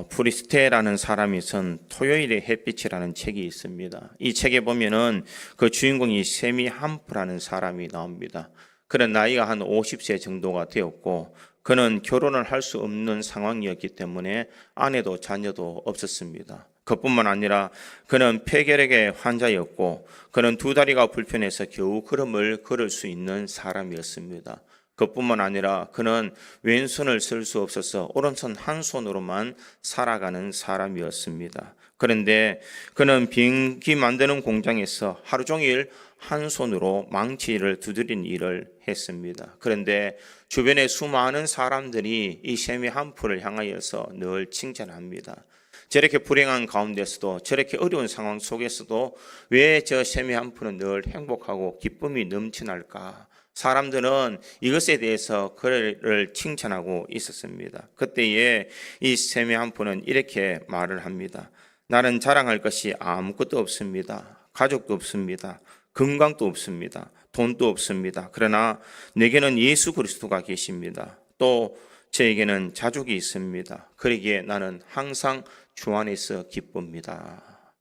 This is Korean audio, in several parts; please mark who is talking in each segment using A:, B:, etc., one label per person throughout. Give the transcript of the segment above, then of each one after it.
A: 프리스테라는 사람이 쓴 토요일의 햇빛이라는 책이 있습니다. 이 책에 보면은 그 주인공이 세미 함프라는 사람이 나옵니다. 그는 나이가 한 50세 정도가 되었고 그는 결혼을 할 수 없는 상황이었기 때문에 아내도 자녀도 없었습니다. 그뿐만 아니라 그는 폐결핵의 환자였고 그는 두 다리가 불편해서 겨우 걸음을 걸을 수 있는 사람이었습니다. 그뿐만 아니라 그는 왼손을 쓸 수 없어서 오른손 한 손으로만 살아가는 사람이었습니다. 그런데 그는 비행기 만드는 공장에서 하루 종일 한 손으로 망치를 두드린 일을 했습니다. 그런데 주변의 수많은 사람들이 이 세미 함프를 향하여서 늘 칭찬합니다. 저렇게 불행한 가운데서도 저렇게 어려운 상황 속에서도 왜 저 세미 함프는 늘 행복하고 기쁨이 넘쳐날까? 사람들은 이것에 대해서 그를 칭찬하고 있었습니다. 그때에 이 세미 함프는 이렇게 말을 합니다. 나는 자랑할 것이 아무것도 없습니다. 가족도 없습니다. 건강도 없습니다. 돈도 없습니다. 그러나 내게는 예수 그리스도가 계십니다. 또 저에게는 자족이 있습니다. 그러기에 나는 항상 주 안에서 기쁩니다.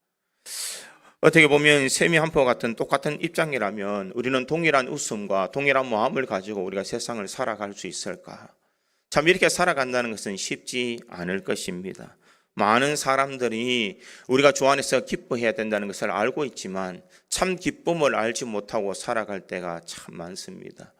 A: 어떻게 보면 세미 함프와 같은 똑같은 입장이라면 우리는 동일한 웃음과 동일한 마음을 가지고 우리가 세상을 살아갈 수 있을까? 참 이렇게 살아간다는 것은 쉽지 않을 것입니다. 많은 사람들이 우리가 주 안에서 기뻐해야 된다는 것을 알고 있지만 참 기쁨을 알지 못하고 살아갈 때가 참 많습니다.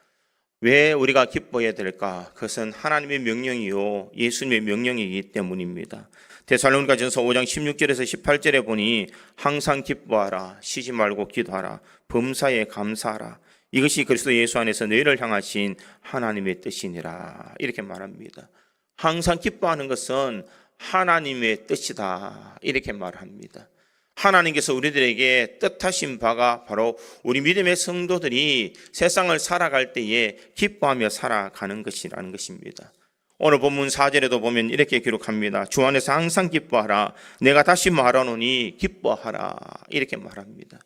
A: 왜 우리가 기뻐해야 될까? 그것은 하나님의 명령이요 예수님의 명령이기 때문입니다. 데살로니가전서 5장 16절에서 18절에 보니 항상 기뻐하라, 쉬지 말고 기도하라, 범사에 감사하라. 이것이 그리스도 예수 안에서 너희를 향하신 하나님의 뜻이니라. 이렇게 말합니다. 항상 기뻐하는 것은 하나님의 뜻이다. 이렇게 말합니다. 하나님께서 우리들에게 뜻하신 바가 바로 우리 믿음의 성도들이 세상을 살아갈 때에 기뻐하며 살아가는 것이라는 것입니다. 오늘 본문 4절에도 보면 이렇게 기록합니다. 주 안에서 항상 기뻐하라. 내가 다시 말하노니 기뻐하라. 이렇게 말합니다.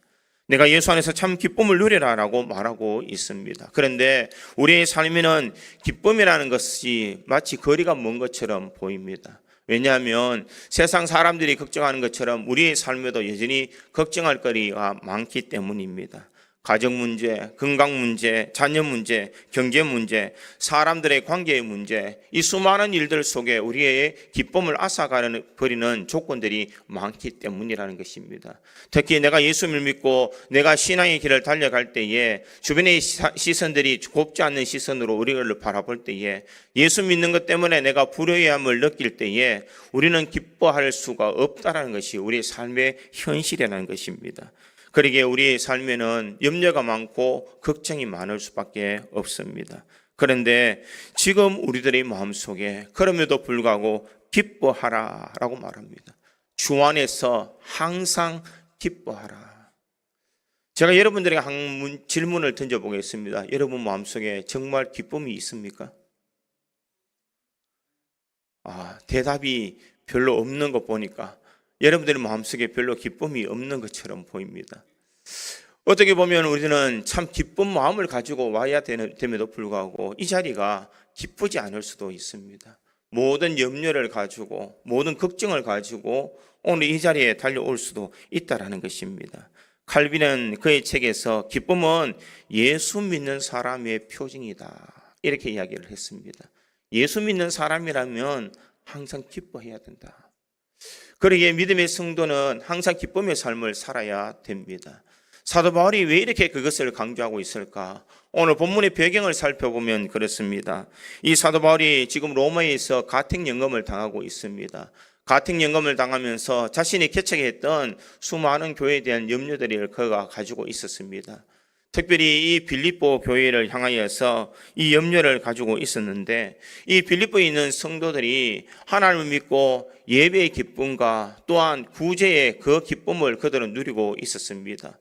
A: 내가 예수 안에서 참 기쁨을 누리라라고 말하고 있습니다. 그런데 우리의 삶에는 기쁨이라는 것이 마치 거리가 먼 것처럼 보입니다. 왜냐하면 세상 사람들이 걱정하는 것처럼 우리의 삶에도 여전히 걱정할 거리가 많기 때문입니다. 가정 문제, 건강 문제, 자녀 문제, 경제 문제, 사람들의 관계의 문제, 이 수많은 일들 속에 우리의 기쁨을 앗아버리는 조건들이 많기 때문이라는 것입니다. 특히 내가 예수님을 믿고 내가 신앙의 길을 달려갈 때에 주변의 시선들이 곱지 않는 시선으로 우리를 바라볼 때에 예수 믿는 것 때문에 내가 불효함을 느낄 때에 우리는 기뻐할 수가 없다는 것이 우리의 삶의 현실이라는 것입니다. 그러기에 우리의 삶에는 염려가 많고 걱정이 많을 수밖에 없습니다. 그런데 지금 우리들의 마음속에 그럼에도 불구하고 기뻐하라라고 말합니다. 주 안에서 항상 기뻐하라. 제가 여러분들에게 한 질문을 던져보겠습니다. 여러분 마음속에 정말 기쁨이 있습니까? 대답이 별로 없는 것 보니까 여러분들의 마음속에 별로 기쁨이 없는 것처럼 보입니다. 어떻게 보면 우리는 참 기쁜 마음을 가지고 와야 됨에도 불구하고 이 자리가 기쁘지 않을 수도 있습니다. 모든 염려를 가지고 모든 걱정을 가지고 오늘 이 자리에 달려올 수도 있다라는 것입니다. 칼빈은 그의 책에서 기쁨은 예수 믿는 사람의 표징이다 이렇게 이야기를 했습니다. 예수 믿는 사람이라면 항상 기뻐해야 된다. 그러기에 믿음의 성도는 항상 기쁨의 삶을 살아야 됩니다. 사도 바울이 왜 이렇게 그것을 강조하고 있을까? 오늘 본문의 배경을 살펴보면 그렇습니다. 이 사도 바울이 지금 로마에서 가택연금을 당하고 있습니다. 가택연금을 당하면서 자신이 개척했던 수많은 교회에 대한 염려들을 그가 가지고 있었습니다. 특별히 이 빌립보 교회를 향하여서 이 염려를 가지고 있었는데 이 빌립보에 있는 성도들이 하나님을 믿고 예배의 기쁨과 또한 구제의 그 기쁨을 그들은 누리고 있었습니다.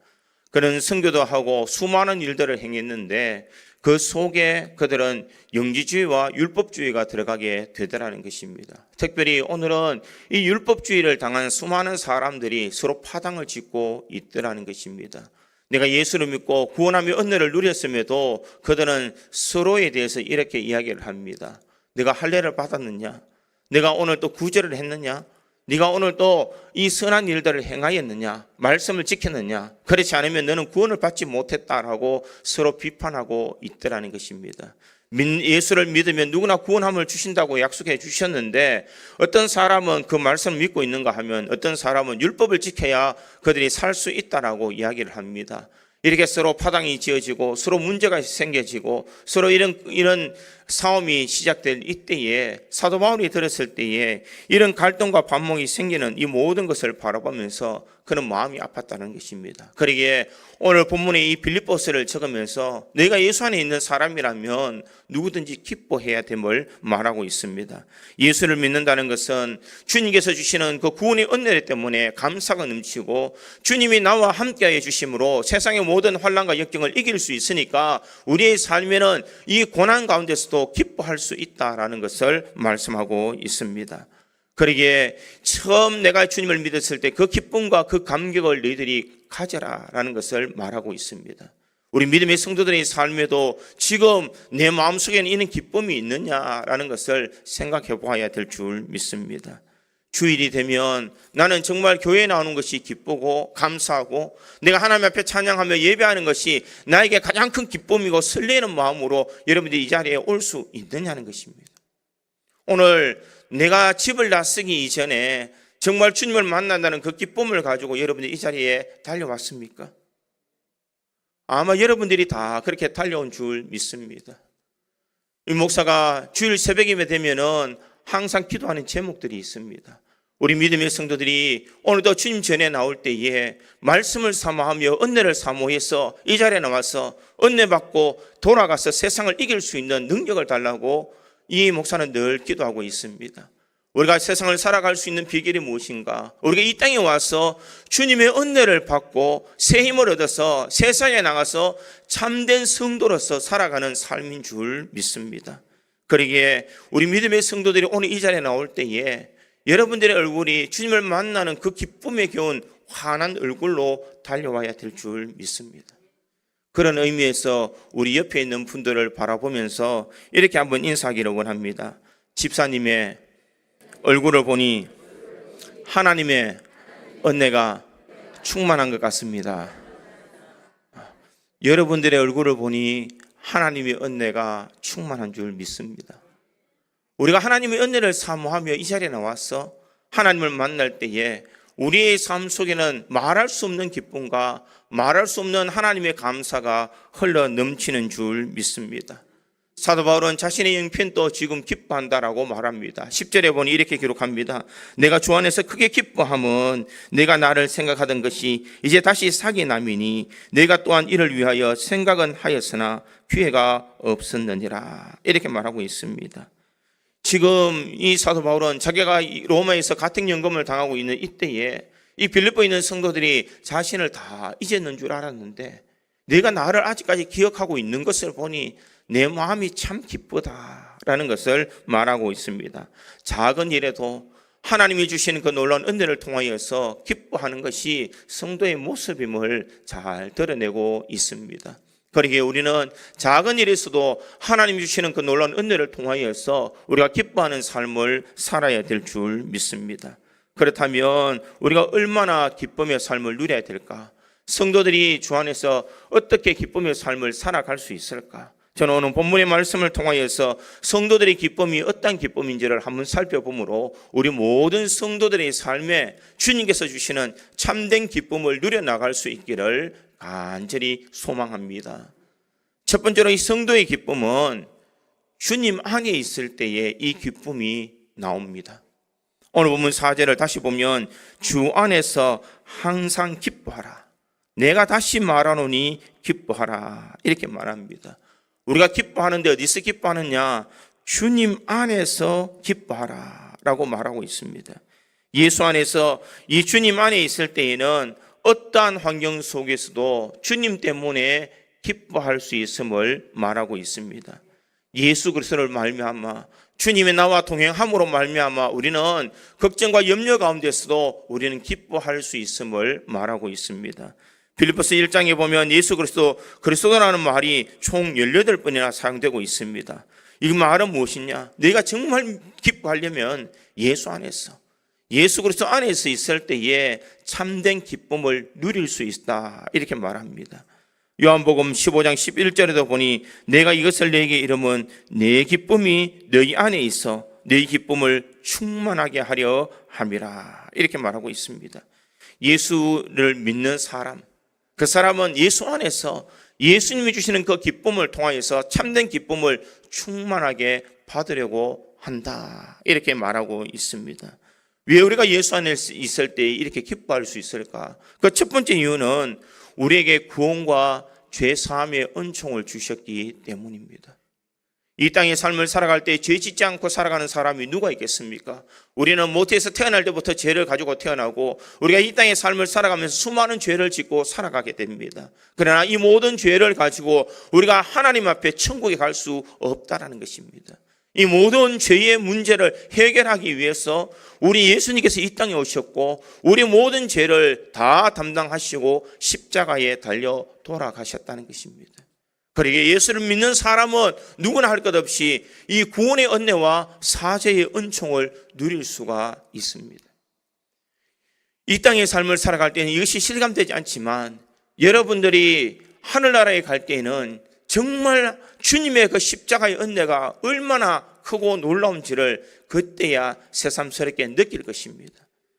A: 그는 선교도 하고 수많은 일들을 행했는데 그 속에 그들은 영지주의와 율법주의가 들어가게 되더라는 것입니다. 특별히 오늘은 이 율법주의를 당한 수많은 사람들이 서로 파당을 짓고 있더라는 것입니다. 내가 예수를 믿고 구원함의 은혜를 누렸음에도 그들은 서로에 대해서 이렇게 이야기를 합니다. 내가 할례를 받았느냐? 내가 오늘 또 구제를 했느냐? 네가 오늘 또 이 선한 일들을 행하였느냐? 말씀을 지켰느냐? 그렇지 않으면 너는 구원을 받지 못했다라고 서로 비판하고 있더라는 것입니다. 예수를 믿으면 누구나 구원함을 주신다고 약속해 주셨는데 어떤 사람은 그 말씀을 믿고 있는가 하면 어떤 사람은 율법을 지켜야 그들이 살 수 있다라고 이야기를 합니다. 이렇게 서로 파당이 지어지고 서로 문제가 생겨지고 서로 이런 싸움이 시작될 이때에 사도 바울이 들었을 때에 이런 갈등과 반목이 생기는 이 모든 것을 바라보면서 그는 마음이 아팠다는 것입니다. 그러기에 오늘 본문에 이 빌립보서를 적으면서 너희가 예수 안에 있는 사람이라면 누구든지 기뻐해야 됨을 말하고 있습니다. 예수를 믿는다는 것은 주님께서 주시는 그 구원의 은혜 때문에 감사가 넘치고 주님이 나와 함께해 주심으로 세상의 모든 환난과 역경을 이길 수 있으니까 우리의 삶에는 이 고난 가운데서도 기뻐할 수 있다라는 것을 말씀하고 있습니다. 그러기에 처음 내가 주님을 믿었을 때 그 기쁨과 그 감격을 너희들이 가져라라는 것을 말하고 있습니다. 우리 믿음의 성도들의 삶에도 지금 내 마음속에는 이런 기쁨이 있느냐라는 것을 생각해 보아야 될 줄 믿습니다. 주일이 되면 나는 정말 교회에 나오는 것이 기쁘고 감사하고 내가 하나님 앞에 찬양하며 예배하는 것이 나에게 가장 큰 기쁨이고 설레는 마음으로 여러분들이 이 자리에 올 수 있느냐는 것입니다. 오늘 내가 집을 나서기 이전에 정말 주님을 만난다는 그 기쁨을 가지고 여러분들이 이 자리에 달려왔습니까? 아마 여러분들이 다 그렇게 달려온 줄 믿습니다. 이 목사가 주일 새벽이면 되면은 항상 기도하는 제목들이 있습니다. 우리 믿음의 성도들이 오늘도 주님 전에 나올 때에 말씀을 사모하며 은혜를 사모해서 이 자리에 나와서 은혜 받고 돌아가서 세상을 이길 수 있는 능력을 달라고 이 목사는 늘 기도하고 있습니다. 우리가 세상을 살아갈 수 있는 비결이 무엇인가? 우리가 이 땅에 와서 주님의 은혜를 받고 새 힘을 얻어서 세상에 나가서 참된 성도로서 살아가는 삶인 줄 믿습니다. 그러기에 우리 믿음의 성도들이 오늘 이 자리에 나올 때에 여러분들의 얼굴이 주님을 만나는 그 기쁨에 겨운 환한 얼굴로 달려와야 될 줄 믿습니다. 그런 의미에서 우리 옆에 있는 분들을 바라보면서 이렇게 한번 인사하기를 원합니다. 집사님의 얼굴을 보니 하나님의 은혜가 충만한 것 같습니다. 여러분들의 얼굴을 보니 하나님의 은혜가 충만한 줄 믿습니다. 우리가 하나님의 은혜를 사모하며 이 자리에 나와서 하나님을 만날 때에 우리의 삶 속에는 말할 수 없는 기쁨과 말할 수 없는 하나님의 감사가 흘러 넘치는 줄 믿습니다. 사도 바울은 자신의 형편도 지금 기뻐한다라고 말합니다. 10절에 보니 이렇게 기록합니다. 내가 주 안에서 크게 기뻐함은 내가 나를 생각하던 것이 이제 다시 사기 남이니 내가 또한 이를 위하여 생각은 하였으나 기회가 없었느니라. 이렇게 말하고 있습니다. 지금 이 사도 바울은 자기가 로마에서 가택연금을 당하고 있는 이때에 이 빌립보에 있는 성도들이 자신을 다 잊었는 줄 알았는데 내가 나를 아직까지 기억하고 있는 것을 보니 내 마음이 참 기쁘다라는 것을 말하고 있습니다. 작은 일에도 하나님이 주시는 그 놀라운 은혜를 통하여서 기뻐하는 것이 성도의 모습임을 잘 드러내고 있습니다. 그러기에 우리는 작은 일에서도 하나님이 주시는 그 놀라운 은혜를 통하여서 우리가 기뻐하는 삶을 살아야 될 줄 믿습니다. 그렇다면 우리가 얼마나 기쁨의 삶을 누려야 될까? 성도들이 주 안에서 어떻게 기쁨의 삶을 살아갈 수 있을까? 저는 오늘 본문의 말씀을 통하여서 성도들의 기쁨이 어떤 기쁨인지를 한번 살펴보므로 우리 모든 성도들의 삶에 주님께서 주시는 참된 기쁨을 누려나갈 수 있기를 간절히 소망합니다. 첫 번째로 이 성도의 기쁨은 주님 안에 있을 때에 이 기쁨이 나옵니다. 오늘 본문 4절을 다시 보면 주 안에서 항상 기뻐하라. 내가 다시 말하노니 기뻐하라. 이렇게 말합니다. 우리가 기뻐하는데 어디서 기뻐하느냐? 주님 안에서 기뻐하라 라고 말하고 있습니다. 예수 안에서 이 주님 안에 있을 때에는 어떠한 환경 속에서도 주님 때문에 기뻐할 수 있음을 말하고 있습니다. 예수 그리스도를 말미암아 주님의 나와 동행함으로 말미암아 우리는 걱정과 염려 가운데서도 우리는 기뻐할 수 있음을 말하고 있습니다. 빌립보서 1장에 보면 예수 그리스도라는 말이 총 18번이나 사용되고 있습니다. 이 말은 무엇이냐? 내가 정말 기뻐하려면 예수 안에서, 예수 그리스도 안에서 있을 때에 참된 기쁨을 누릴 수 있다, 이렇게 말합니다. 요한복음 15장 11절에도 보니 내가 이것을 너에게 이름은 내 기쁨이 너희 안에 있어 너희 기쁨을 충만하게 하려 함이라, 이렇게 말하고 있습니다. 예수를 믿는 사람, 그 사람은 예수 안에서 예수님이 주시는 그 기쁨을 통하여서 참된 기쁨을 충만하게 받으려고 한다, 이렇게 말하고 있습니다. 왜 우리가 예수 안에 있을 때 이렇게 기뻐할 수 있을까? 그 첫 번째 이유는 우리에게 구원과 죄 사함의 은총을 주셨기 때문입니다. 이 땅의 삶을 살아갈 때 죄 짓지 않고 살아가는 사람이 누가 있겠습니까? 우리는 모태에서 태어날 때부터 죄를 가지고 태어나고 우리가 이 땅의 삶을 살아가면서 수많은 죄를 짓고 살아가게 됩니다. 그러나 이 모든 죄를 가지고 우리가 하나님 앞에 천국에 갈 수 없다라는 것입니다. 이 모든 죄의 문제를 해결하기 위해서 우리 예수님께서 이 땅에 오셨고 우리 모든 죄를 다 담당하시고 십자가에 달려 돌아가셨다는 것입니다. 그러기에 예수를 믿는 사람은 누구나 할 것 없이 이 구원의 은혜와 사죄의 은총을 누릴 수가 있습니다. 이 땅의 삶을 살아갈 때는 이것이 실감되지 않지만 여러분들이 하늘나라에 갈 때에는 정말 주님의 그 십자가의 은혜가 얼마나 크고 놀라운지를 그때야 새삼스럽게 느낄 것입니다.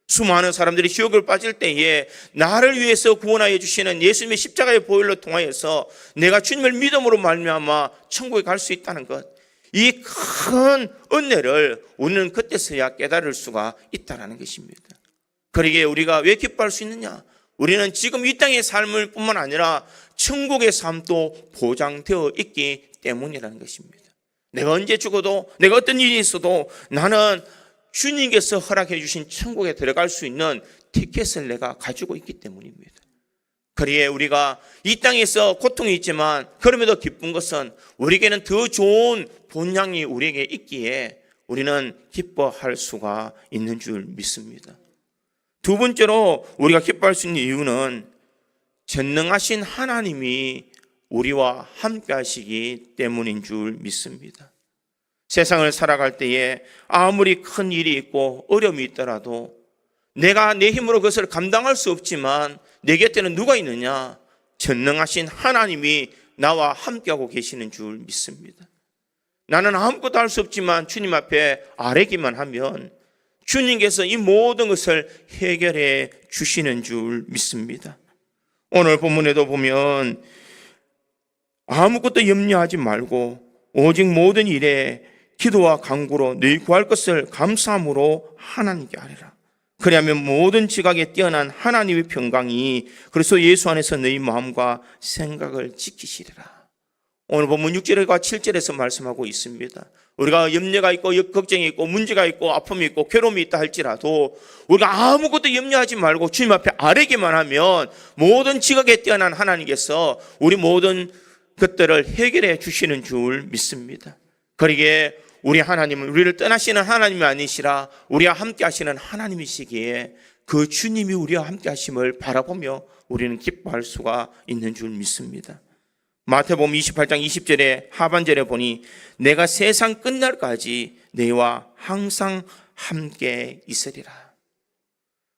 A: 수많은 사람들이 지옥을 빠질 때에 나를 위해서 구원하여 주시는 예수님의 십자가의 보혈로 통하여서 내가 주님을 믿음으로 말미암아 천국에 갈 수 있다는 것, 이 큰 은혜를 우리는 그때서야 깨달을 수가 있다는 것입니다. 그러기에 우리가 왜 기뻐할 수 있느냐? 우리는 지금 이 땅의 삶을 뿐만 아니라 천국의 삶도 보장되어 있기 때문이라는 것입니다. 내가 언제 죽어도, 내가 어떤 일이 있어도 나는 주님께서 허락해 주신 천국에 들어갈 수 있는 티켓을 내가 가지고 있기 때문입니다. 그리에 우리가 이 땅에서 고통이 있지만 그럼에도 기쁜 것은 우리에게는 더 좋은 본향이 우리에게 있기에 우리는 기뻐할 수가 있는 줄 믿습니다. 두 번째로 우리가 기뻐할 수 있는 이유는 전능하신 하나님이 우리와 함께 하시기 때문인 줄 믿습니다. 세상을 살아갈 때에 아무리 큰 일이 있고 어려움이 있더라도 내가 내 힘으로 그것을 감당할 수 없지만 내 곁에는 누가 있느냐? 전능하신 하나님이 나와 함께하고 계시는 줄 믿습니다. 나는 아무것도 할 수 없지만 주님 앞에 아뢰기만 하면 주님께서 이 모든 것을 해결해 주시는 줄 믿습니다. 오늘 본문에도 보면 아무것도 염려하지 말고 오직 모든 일에 기도와 간구로 너희 구할 것을 감사함으로 하나님께 아뢰라. 그리하면 모든 지각에 뛰어난 하나님의 평강이 그래서 예수 안에서 너희 마음과 생각을 지키시리라. 오늘 본문 6절과 7절에서 말씀하고 있습니다. 우리가 염려가 있고 걱정이 있고 문제가 있고 아픔이 있고 괴로움이 있다 할지라도 우리가 아무것도 염려하지 말고 주님 앞에 아뢰기만 하면 모든 지각에 뛰어난 하나님께서 우리 모든 것들을 해결해 주시는 줄 믿습니다. 그러기에 우리 하나님은 우리를 떠나시는 하나님이 아니시라 우리와 함께 하시는 하나님이시기에 그 주님이 우리와 함께 하심을 바라보며 우리는 기뻐할 수가 있는 줄 믿습니다. 마태복음 28장 20절에 하반절에 보니 내가 세상 끝날까지 너희와 항상 함께 있으리라.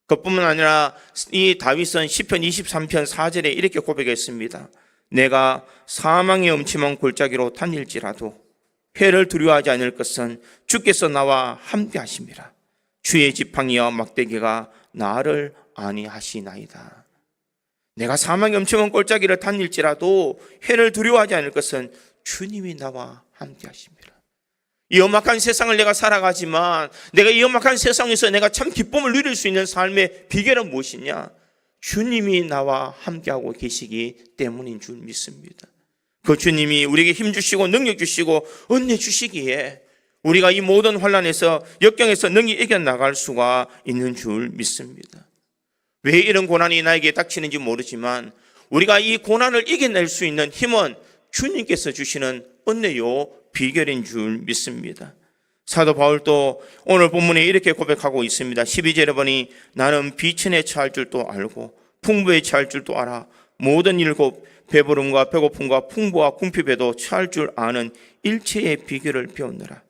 A: 그뿐만 아니라 이 다윗은 시편 23편 4절에 이렇게 고백했습니다. 내가 사망의 음침한 골짜기로 다닐지라도 해를 두려워하지 않을 것은 주께서 나와 함께 하심이라. 주의 지팡이와 막대기가 나를 안위하시나이다. 내가 사망의 엄청난 골짜기를 다닐지라도 해를 두려워하지 않을 것은 주님이 나와 함께 하십니다. 이 험악한 세상을 내가 살아가지만 내가 이 험악한 세상에서 내가 참 기쁨을 누릴 수 있는 삶의 비결은 무엇이냐? 주님이 나와 함께하고 계시기 때문인 줄 믿습니다. 그 주님이 우리에게 힘 주시고 능력 주시고 은혜 주시기에 우리가 이 모든 환난에서 역경에서 능히 이겨나갈 수가 있는 줄 믿습니다. 왜 이런 고난이 나에게 닥치는지 모르지만 우리가 이 고난을 이겨낼 수 있는 힘은 주님께서 주시는 은혜요 비결인 줄 믿습니다. 사도 바울도 오늘 본문에 이렇게 고백하고 있습니다. 12절에 보니 나는 비천에 처할 줄도 알고 풍부에 처할 줄도 알아 모든 일곱 배부름과 배고픔과 풍부와 궁핍에도 처할 줄 아는 일체의 비결을 배우느라.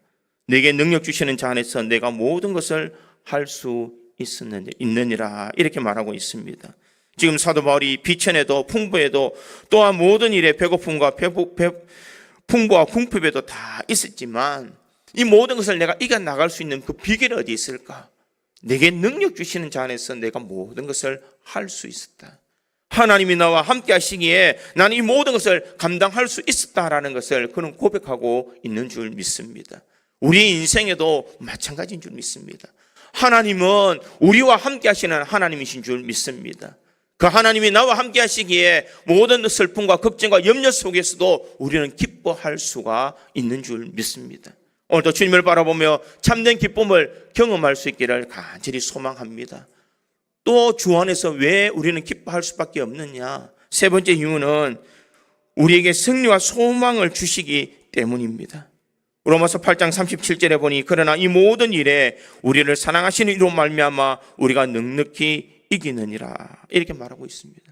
A: 내게 능력 주시는 자 안에서 내가 모든 것을 할 수 있느니라. 이렇게 말하고 있습니다. 지금 사도 바울이 비천에도 풍부에도 또한 모든 일에 배고픔과 풍부와 궁핍에도 다 있었지만 이 모든 것을 내가 이겨나갈 수 있는 그 비결이 어디 있을까? 내게 능력 주시는 자 안에서 내가 모든 것을 할 수 있었다. 하나님이 나와 함께 하시기에 나는 이 모든 것을 감당할 수 있었다라는 것을 그는 고백하고 있는 줄 믿습니다. 우리 인생에도 마찬가지인 줄 믿습니다. 하나님은 우리와 함께 하시는 하나님이신 줄 믿습니다. 그 하나님이 나와 함께 하시기에 모든 슬픔과 걱정과 염려 속에서도 우리는 기뻐할 수가 있는 줄 믿습니다. 오늘도 주님을 바라보며 참된 기쁨을 경험할 수 있기를 간절히 소망합니다. 또 주 안에서 왜 우리는 기뻐할 수밖에 없느냐? 세 번째 이유는 우리에게 승리와 소망을 주시기 때문입니다. 로마서 8장 37절에 보니 그러나 이 모든 일에 우리를 사랑하시는 이로 말미암아 우리가 넉넉히 이기느니라. 이렇게 말하고 있습니다.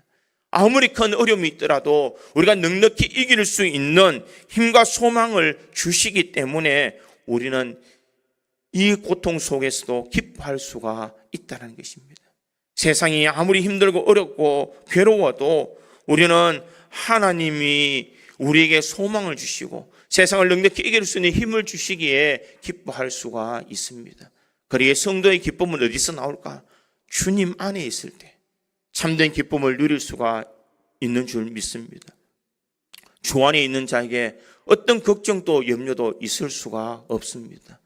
A: 아무리 큰 어려움이 있더라도 우리가 넉넉히 이길 수 있는 힘과 소망을 주시기 때문에 우리는 이 고통 속에서도 기뻐할 수가 있다는 것입니다. 세상이 아무리 힘들고 어렵고 괴로워도 우리는 하나님이 우리에게 소망을 주시고 세상을 넉넉히 이길 수 있는 힘을 주시기에 기뻐할 수가 있습니다. 그러기에 성도의 기쁨은 어디서 나올까? 주님 안에 있을 때 참된 기쁨을 누릴 수가 있는 줄 믿습니다. 주 안에 있는 자에게 어떤 걱정도 염려도 있을 수가 없습니다.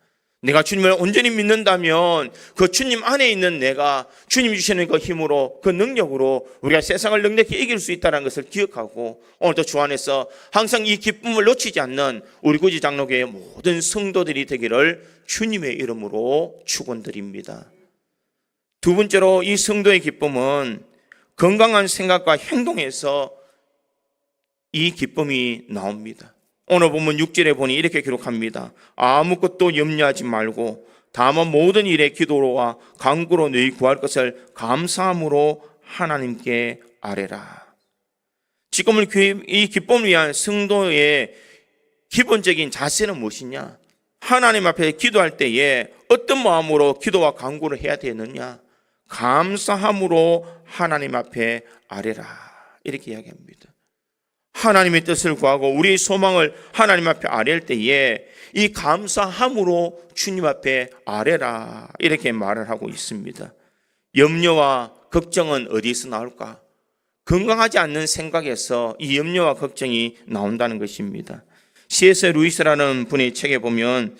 A: 내가 주님을 온전히 믿는다면 그 주님 안에 있는 내가 주님이 주시는 그 힘으로 그 능력으로 우리가 세상을 넉넉히 이길 수 있다는 것을 기억하고 오늘도 주 안에서 항상 이 기쁨을 놓치지 않는 우리 구지 장로교의 모든 성도들이 되기를 주님의 이름으로 축원드립니다. 두 번째로 이 성도의 기쁨은 건강한 생각과 행동에서 이 기쁨이 나옵니다. 오늘 본문 6절에 보니 이렇게 기록합니다. 아무것도 염려하지 말고 다만 모든 일에 기도로와 간구로 너희 구할 것을 감사함으로 하나님께 아뢰라. 지금은 이 기쁨을 위한 성도의 기본적인 자세는 무엇이냐? 하나님 앞에 기도할 때에 어떤 마음으로 기도와 간구를 해야 되느냐? 감사함으로 하나님 앞에 아뢰라. 이렇게 이야기합니다. 하나님의 뜻을 구하고 우리의 소망을 하나님 앞에 아뢰할 때에 이 감사함으로 주님 앞에 아뢰라. 이렇게 말을 하고 있습니다. 염려와 걱정은 어디서 나올까? 건강하지 않는 생각에서 이 염려와 걱정이 나온다는 것입니다. C.S. 루이스라는 분의 책에 보면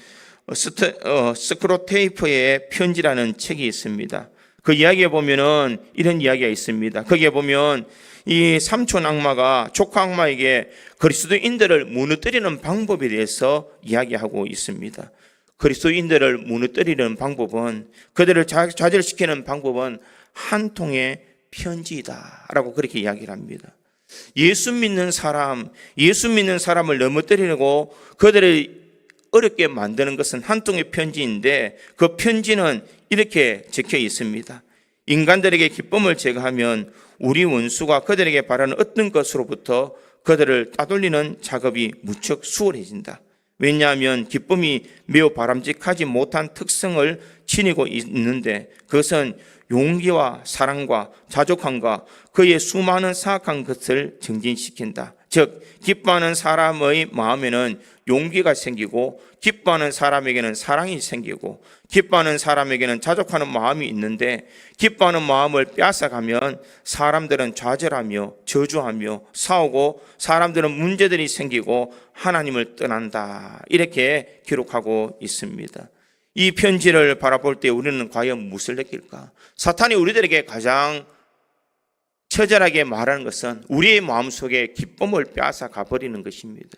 A: 스크로테이프의 편지라는 책이 있습니다. 그 이야기에 보면은 이런 이야기가 있습니다. 거기에 보면 이 삼촌 악마가 조카 악마에게 그리스도인들을 무너뜨리는 방법에 대해서 이야기하고 있습니다. 그리스도인들을 무너뜨리는 방법은, 그들을 좌절시키는 방법은 한 통의 편지이다라고 그렇게 이야기를 합니다. 예수 믿는 사람을 넘어뜨리고 그들을 어렵게 만드는 것은 한 통의 편지인데 그 편지는 이렇게 적혀 있습니다. 인간들에게 기쁨을 제거하면 우리 원수가 그들에게 바라는 어떤 것으로부터 그들을 따돌리는 작업이 무척 수월해진다. 왜냐하면 기쁨이 매우 바람직하지 못한 특성을 지니고 있는데 그것은 용기와 사랑과 자족함과 그의 수많은 사악한 것을 증진시킨다. 즉 기뻐하는 사람의 마음에는 용기가 생기고 기뻐하는 사람에게는 사랑이 생기고 기뻐하는 사람에게는 자족하는 마음이 있는데 기뻐하는 마음을 빼앗아가면 사람들은 좌절하며 저주하며 싸우고 사람들은 문제들이 생기고 하나님을 떠난다. 이렇게 기록하고 있습니다. 이 편지를 바라볼 때 우리는 과연 무엇을 느낄까? 사탄이 우리들에게 가장 처절하게 말하는 것은 우리의 마음속에 기쁨을 빼앗아 가버리는 것입니다.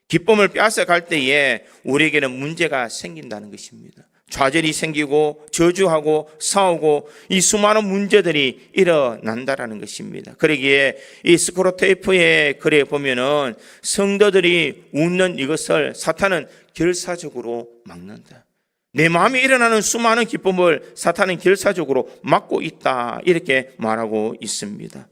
A: 기쁨을 빼앗아 갈 때에 우리에게는 문제가 생긴다는 것입니다. 좌절이 생기고 저주하고 싸우고 이 수많은 문제들이 일어난다라는 것입니다. 그러기에 이 스크로테이프의 글에 보면은 성도들이 웃는 이것을 사탄은 결사적으로 막는다. 내 마음에 일어나는 수많은 기쁨을 사탄은 결사적으로 막고 있다. 이렇게 말하고 있습니다.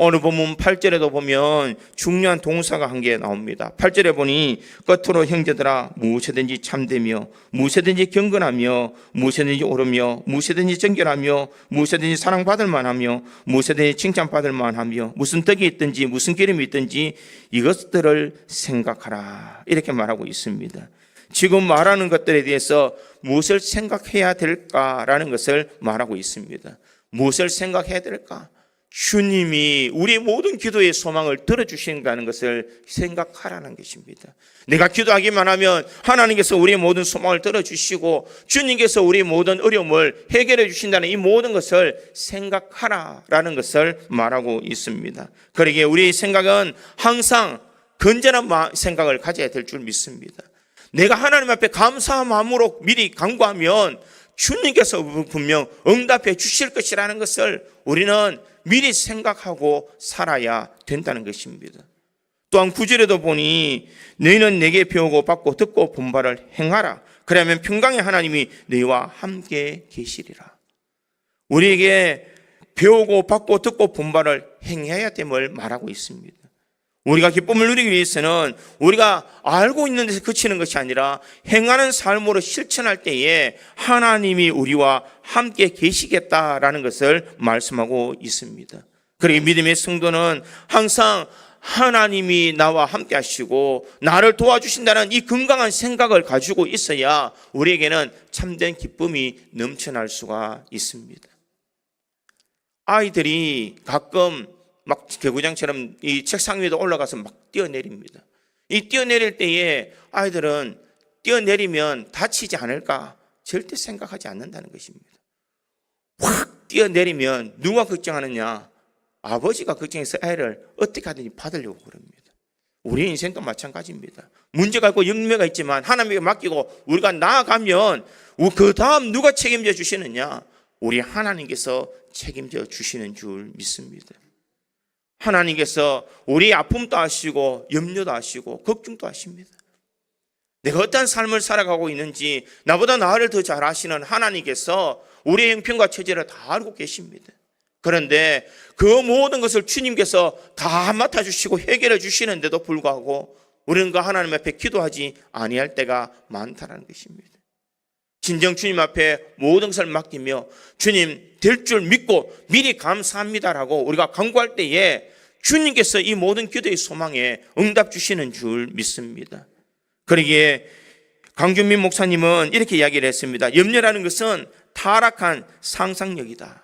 A: 오늘 본문 8절에도 보면 중요한 동사가 한 개 나옵니다. 8절에 보니 끝으로 형제들아 무엇이든지 참되며 무엇이든지 경건하며 무엇이든지 옳으며 무엇이든지 정결하며 무엇이든지 사랑받을 만하며 무엇이든지 칭찬받을 만하며 무슨 덕이 있든지 무슨 기름이 있든지 이것들을 생각하라, 이렇게 말하고 있습니다. 지금 말하는 것들에 대해서 무엇을 생각해야 될까라는 것을 말하고 있습니다. 무엇을 생각해야 될까? 주님이 우리의 모든 기도의 소망을 들어주신다는 것을 생각하라는 것입니다. 내가 기도하기만 하면 하나님께서 우리의 모든 소망을 들어주시고 주님께서 우리의 모든 어려움을 해결해 주신다는 이 모든 것을 생각하라라는 것을 말하고 있습니다. 그러기에 우리의 생각은 항상 건전한 생각을 가져야 될 줄 믿습니다. 내가 하나님 앞에 감사한 마음으로 미리 간구하면 주님께서 분명 응답해 주실 것이라는 것을 우리는 미리 생각하고 살아야 된다는 것입니다. 또한 9절에도 보니 너희는 내게 배우고 받고 듣고 본 바를 행하라. 그러면 평강의 하나님이 너희와 함께 계시리라. 우리에게 배우고 받고 듣고 본 바를 행해야 됨을 말하고 있습니다. 우리가 기쁨을 누리기 위해서는 우리가 알고 있는 데서 그치는 것이 아니라 행하는 삶으로 실천할 때에 하나님이 우리와 함께 계시겠다라는 것을 말씀하고 있습니다. 그러기 믿음의 성도는 항상 하나님이 나와 함께 하시고 나를 도와주신다는 이 건강한 생각을 가지고 있어야 우리에게는 참된 기쁨이 넘쳐날 수가 있습니다. 아이들이 가끔 막 개구장처럼 이 책상 위에도 올라가서 막 뛰어내립니다. 이 뛰어내릴 때에 아이들은 뛰어내리면 다치지 않을까 절대 생각하지 않는다는 것입니다. 확 뛰어내리면 누가 걱정하느냐? 아버지가 걱정해서 애를 어떻게 하든지 받으려고 그럽니다. 우리 인생도 마찬가지입니다. 문제가 있고 역매가 있지만 하나님에게 맡기고 우리가 나아가면 그 다음 누가 책임져 주시느냐? 우리 하나님께서 책임져 주시는 줄 믿습니다. 하나님께서 우리의 아픔도 아시고 염려도 아시고 걱정도 아십니다. 내가 어떤 삶을 살아가고 있는지 나보다 나를 더 잘 아시는 하나님께서 우리의 형편과 처지를 다 알고 계십니다. 그런데 그 모든 것을 주님께서 다 맡아주시고 해결해 주시는데도 불구하고 우리는 그 하나님 앞에 기도하지 아니할 때가 많다는 것입니다. 진정 주님 앞에 모든 것을 맡기며 주님 될 줄 믿고 미리 감사합니다라고 우리가 간구할 때에 주님께서 이 모든 기도의 소망에 응답 주시는 줄 믿습니다. 그러기에 강준민 목사님은 이렇게 이야기를 했습니다. 염려라는 것은 타락한 상상력이다,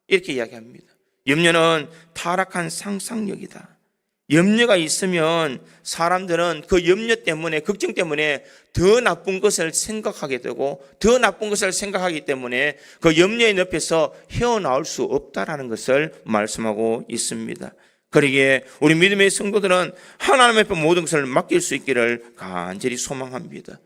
A: 이렇게 이야기합니다. 염려는 타락한 상상력이다. 염려가 있으면 사람들은 그 염려 때문에, 걱정 때문에 더 나쁜 것을 생각하게 되고 더 나쁜 것을 생각하기 때문에 그 염려의 늪에서 헤어나올 수 없다라는 것을 말씀하고 있습니다. 그러기에 우리 믿음의 성도들은 하나님 앞에 모든 것을 맡길 수 있기를 간절히 소망합니다.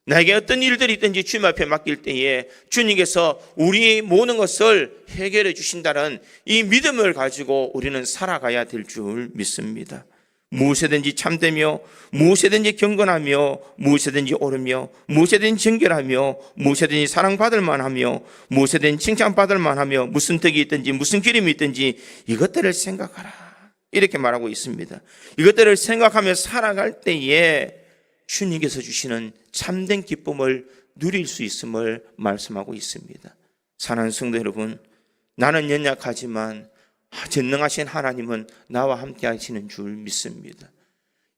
A: 나에게 어떤 일들이 있든지 주님 앞에 맡길 때에 주님께서 우리의 모든 것을 해결해 주신다는 이 믿음을 가지고 우리는 살아가야 될 줄 믿습니다. 무엇이든지 참되며 무엇이든지 경건하며 무엇이든지 옳으며 무엇이든지 정결하며 무엇이든지 사랑받을 만하며 무엇이든지 칭찬받을 만하며 무슨 덕이 있든지 무슨 기름이 있든지 이것들을 생각하라, 이렇게 말하고 있습니다. 이것들을 생각하며 살아갈 때에 주님께서 주시는 참된 기쁨을 누릴 수 있음을 말씀하고 있습니다. 사랑하는 성도 여러분, 나는 연약하지만 전능하신 하나님은 나와 함께 하시는 줄 믿습니다.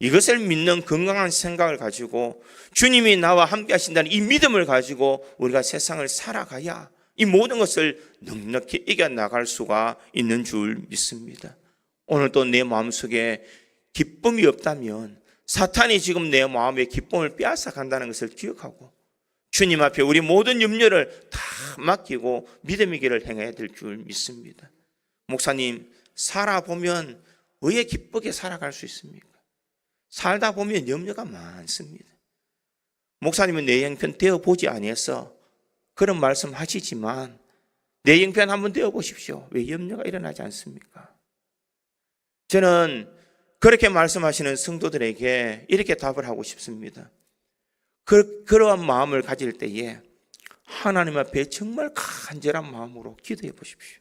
A: 이것을 믿는 건강한 생각을 가지고 주님이 나와 함께 하신다는 이 믿음을 가지고 우리가 세상을 살아가야 이 모든 것을 넉넉히 이겨나갈 수가 있는 줄 믿습니다. 오늘도 내 마음속에 기쁨이 없다면 사탄이 지금 내 마음의 기쁨을 빼앗아 간다는 것을 기억하고 주님 앞에 우리 모든 염려를 다 맡기고 믿음의 길을 행해야 될 줄 믿습니다. 목사님, 살아보면 왜 기쁘게 살아갈 수 있습니까? 살다 보면 염려가 많습니다. 목사님은 내 형편 되어보지 아니해서 그런 말씀 하시지만 내 형편 한번 되어보십시오. 왜 염려가 일어나지 않습니까? 저는 그렇게 말씀하시는 성도들에게 이렇게 답을 하고 싶습니다. 그러한 마음을 가질 때에 하나님 앞에 정말 간절한 마음으로 기도해 보십시오.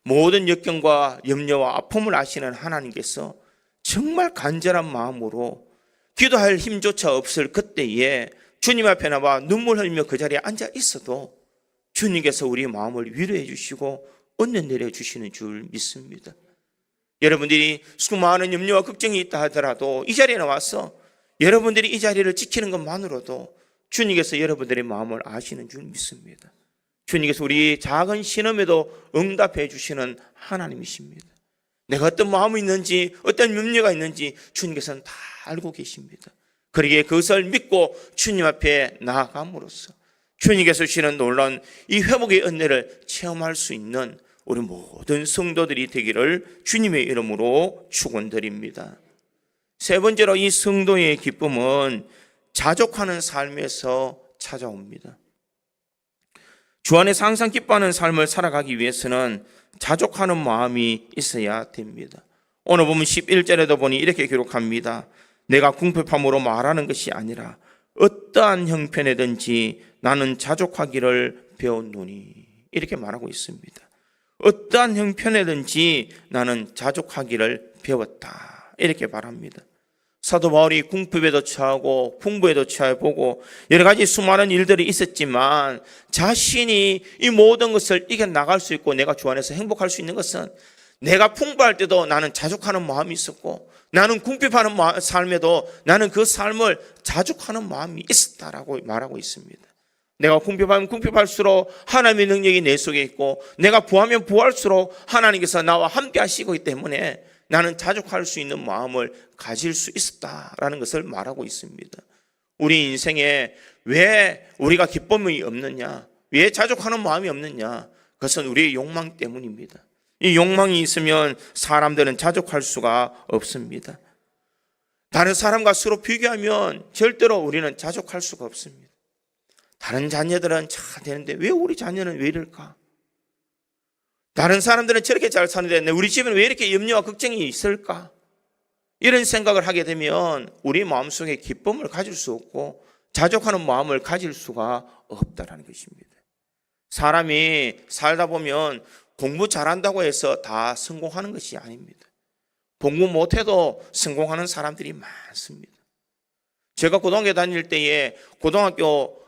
A: 모든 역경과 염려와 아픔을 아시는 하나님께서 정말 간절한 마음으로 기도할 힘조차 없을 그때에 주님 앞에 나와 눈물 흘리며 그 자리에 앉아 있어도 주님께서 우리 마음을 위로해 주시고 은혜 내려 주시는 줄 믿습니다. 여러분들이 수많은 염려와 걱정이 있다 하더라도 이 자리에 나와서 여러분들이 이 자리를 지키는 것만으로도 주님께서 여러분들의 마음을 아시는 줄 믿습니다. 주님께서 우리 작은 신음에도 응답해 주시는 하나님이십니다. 내가 어떤 마음이 있는지 어떤 염려가 있는지 주님께서는 다 알고 계십니다. 그러기에 그것을 믿고 주님 앞에 나아감으로써 주님께서 주시는 놀라운 이 회복의 은혜를 체험할 수 있는 우리 모든 성도들이 되기를 주님의 이름으로 축원드립니다. 세 번째로 이 성도의 기쁨은 자족하는 삶에서 찾아옵니다. 주 안에서 항상 기뻐하는 삶을 살아가기 위해서는 자족하는 마음이 있어야 됩니다. 오늘 보면 11절에도 보니 이렇게 기록합니다. 내가 궁핍함으로 말하는 것이 아니라 어떠한 형편이든지 나는 자족하기를 배웠노니, 이렇게 말하고 있습니다. 어떠한 형편이든지 나는 자족하기를 배웠다, 이렇게 말합니다. 사도 바울이 궁핍에도 처하고 풍부에도 처해보고 여러 가지 수많은 일들이 있었지만 자신이 이 모든 것을 이겨나갈 수 있고 내가 주 안에서 행복할 수 있는 것은 내가 풍부할 때도 나는 자족하는 마음이 있었고 나는 궁핍하는 삶에도 나는 그 삶을 자족하는 마음이 있었다라고 말하고 있습니다. 내가 궁핍하면 궁핍할수록 하나님의 능력이 내 속에 있고 내가 부하면 부할수록 하나님께서 나와 함께 하시기 때문에 나는 자족할 수 있는 마음을 가질 수 있었다라는 것을 말하고 있습니다. 우리 인생에 왜 우리가 기쁨이 없느냐, 왜 자족하는 마음이 없느냐, 그것은 우리의 욕망 때문입니다. 이 욕망이 있으면 사람들은 자족할 수가 없습니다. 다른 사람과 서로 비교하면 절대로 우리는 자족할 수가 없습니다. 다른 자녀들은 잘 되는데 왜 우리 자녀는 왜 이럴까? 다른 사람들은 저렇게 잘 사는데 우리 집은 왜 이렇게 염려와 걱정이 있을까? 이런 생각을 하게 되면 우리 마음속에 기쁨을 가질 수 없고 자족하는 마음을 가질 수가 없다는 것입니다. 사람이 살다 보면 공부 잘한다고 해서 다 성공하는 것이 아닙니다. 공부 못해도 성공하는 사람들이 많습니다. 제가 고등학교 다닐 때에 고등학교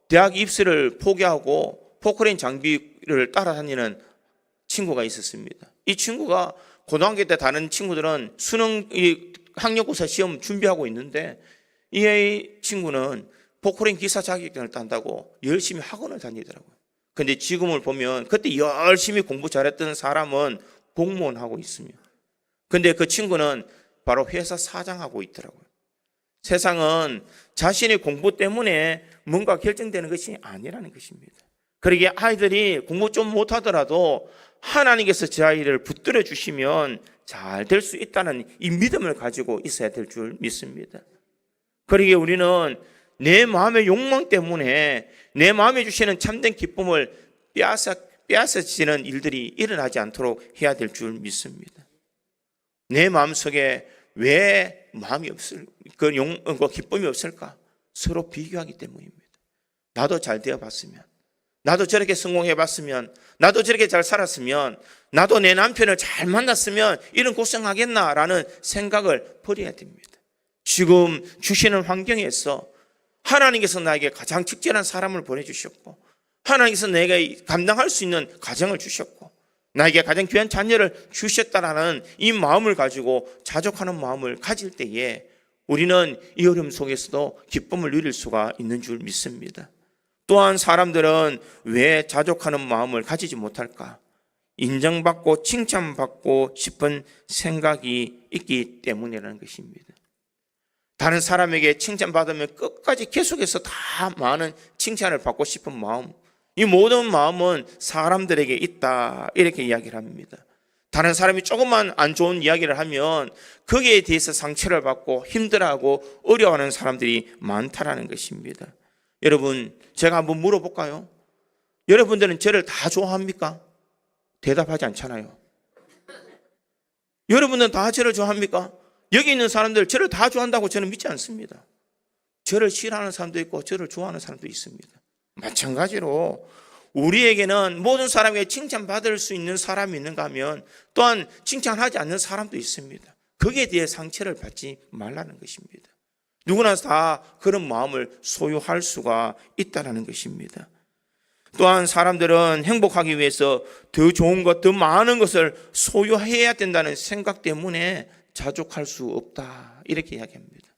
A: 대학 입시를 포기하고 포크레인 장비를 따라다니는 친구가 있었습니다. 이 친구가 고등학교 때 다른 친구들은 수능 학력고사 시험 준비하고 있는데 이 친구는 포크레인 기사 자격증을 딴다고 열심히 학원을 다니더라고요. 근데 지금을 보면 그때 열심히 공부 잘했던 사람은 공무원 하고 있습니다. 근데 그 친구는 바로 회사 사장하고 있더라고요. 세상은 자신의 공부 때문에 뭔가 결정되는 것이 아니라는 것입니다. 그러기에 아이들이 공부 좀 못하더라도 하나님께서 저 아이를 붙들어 주시면 잘 될 수 있다는 이 믿음을 가지고 있어야 될 줄 믿습니다. 그러기에 우리는 내 마음의 욕망 때문에 내 마음에 주시는 참된 기쁨을 빼앗아지는 일들이 일어나지 않도록 해야 될 줄 믿습니다. 내 마음속에 왜 마음이 그 기쁨이 없을까? 서로 비교하기 때문입니다. 나도 잘 되어봤으면, 나도 저렇게 성공해봤으면, 나도 저렇게 잘 살았으면, 나도 내 남편을 잘 만났으면 이런 고생하겠나라는 생각을 버려야 됩니다. 지금 주시는 환경에서 하나님께서 나에게 가장 적절한 사람을 보내주셨고 하나님께서 내가 감당할 수 있는 가정을 주셨고 나에게 가장 귀한 자녀를 주셨다라는 이 마음을 가지고 자족하는 마음을 가질 때에 우리는 이 어려움 속에서도 기쁨을 누릴 수가 있는 줄 믿습니다. 또한 사람들은 왜 자족하는 마음을 가지지 못할까? 인정받고 칭찬받고 싶은 생각이 있기 때문이라는 것입니다. 다른 사람에게 칭찬받으면 끝까지 계속해서 다 많은 칭찬을 받고 싶은 마음, 이 모든 마음은 사람들에게 있다, 이렇게 이야기를 합니다. 다른 사람이 조금만 안 좋은 이야기를 하면 거기에 대해서 상처를 받고 힘들어하고 어려워하는 사람들이 많다라는 것입니다. 여러분, 제가 한번 물어볼까요? 여러분들은 저를 다 좋아합니까? 대답하지 않잖아요. 여러분들은 다 저를 좋아합니까? 여기 있는 사람들 저를 다 좋아한다고 저는 믿지 않습니다. 저를 싫어하는 사람도 있고 저를 좋아하는 사람도 있습니다. 마찬가지로 우리에게는 모든 사람에게 칭찬받을 수 있는 사람이 있는가 하면 또한 칭찬하지 않는 사람도 있습니다. 거기에 대해 상처를 받지 말라는 것입니다. 누구나 다 그런 마음을 소유할 수가 있다는 것입니다. 또한 사람들은 행복하기 위해서 더 좋은 것, 더 많은 것을 소유해야 된다는 생각 때문에 자족할 수 없다, 이렇게 이야기합니다.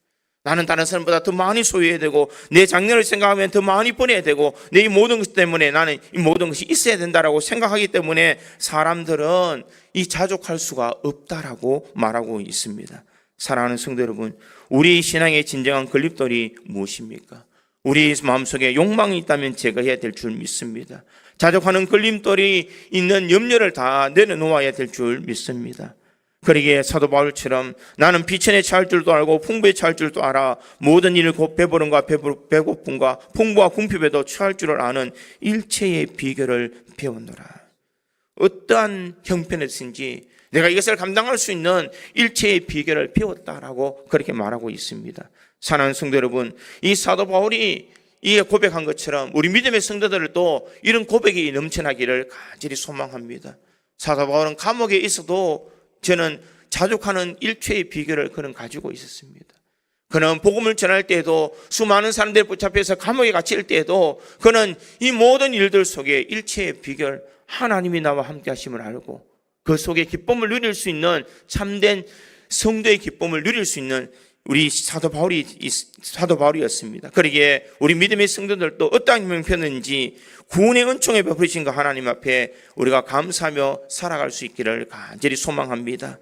A: 나는 다른 사람보다 더 많이 소유해야 되고 내 장래를 생각하면 더 많이 벌어야 되고 내 이 모든 것 때문에 나는 이 모든 것이 있어야 된다라고 생각하기 때문에 사람들은 이 자족할 수가 없다라고 말하고 있습니다. 사랑하는 성도 여러분, 우리 신앙의 진정한 건립돌이 무엇입니까? 우리 마음속에 욕망이 있다면 제거해야 될 줄 믿습니다. 자족하는 걸림돌이 있는 염려를 다 내려놓아야 될 줄 믿습니다. 그러기에 사도 바울처럼 나는 비천에 처할 줄도 알고 풍부에 처할 줄도 알아 모든 일을 곧 배부름과 배고픔과 풍부와 궁핍에도 처할 줄을 아는 일체의 비결을 배웠노라. 어떠한 형편에서든지 내가 이것을 감당할 수 있는 일체의 비결을 배웠다라고 그렇게 말하고 있습니다. 사랑하는 성도 여러분, 이 사도 바울이 이에 고백한 것처럼 우리 믿음의 성도들도 이런 고백이 넘쳐나기를 간절히 소망합니다. 사도 바울은 감옥에 있어도 저는 자족하는 일체의 비결을 그는 가지고 있었습니다. 그는 복음을 전할 때에도 수많은 사람들이 붙잡혀서 감옥에 갇힐 때에도 그는 이 모든 일들 속에 일체의 비결, 하나님이 나와 함께 하심을 알고 그 속에 기쁨을 누릴 수 있는 참된 성도의 기쁨을 누릴 수 있는 우리 사도 바울이었습니다. 그러기에 우리 믿음의 성도들도 어떠한 형편인지 구원의 은총에 베푸신 그 하나님 앞에 우리가 감사하며 살아갈 수 있기를 간절히 소망합니다.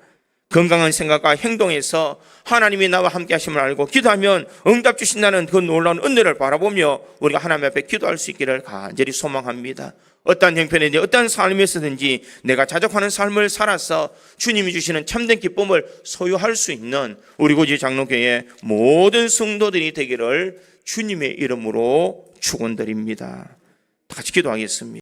A: 건강한 생각과 행동에서 하나님이 나와 함께 하심을 알고 기도하면 응답 주신다는 그 놀라운 은혜를 바라보며 우리가 하나님 앞에 기도할 수 있기를 간절히 소망합니다. 어떠한 형편이든지 어떠한 삶에서든지 내가 자족하는 삶을 살아서 주님이 주시는 참된 기쁨을 소유할 수 있는 우리 고지 장로교회 모든 성도들이 되기를 주님의 이름으로 축원드립니다. 다 같이 기도하겠습니다.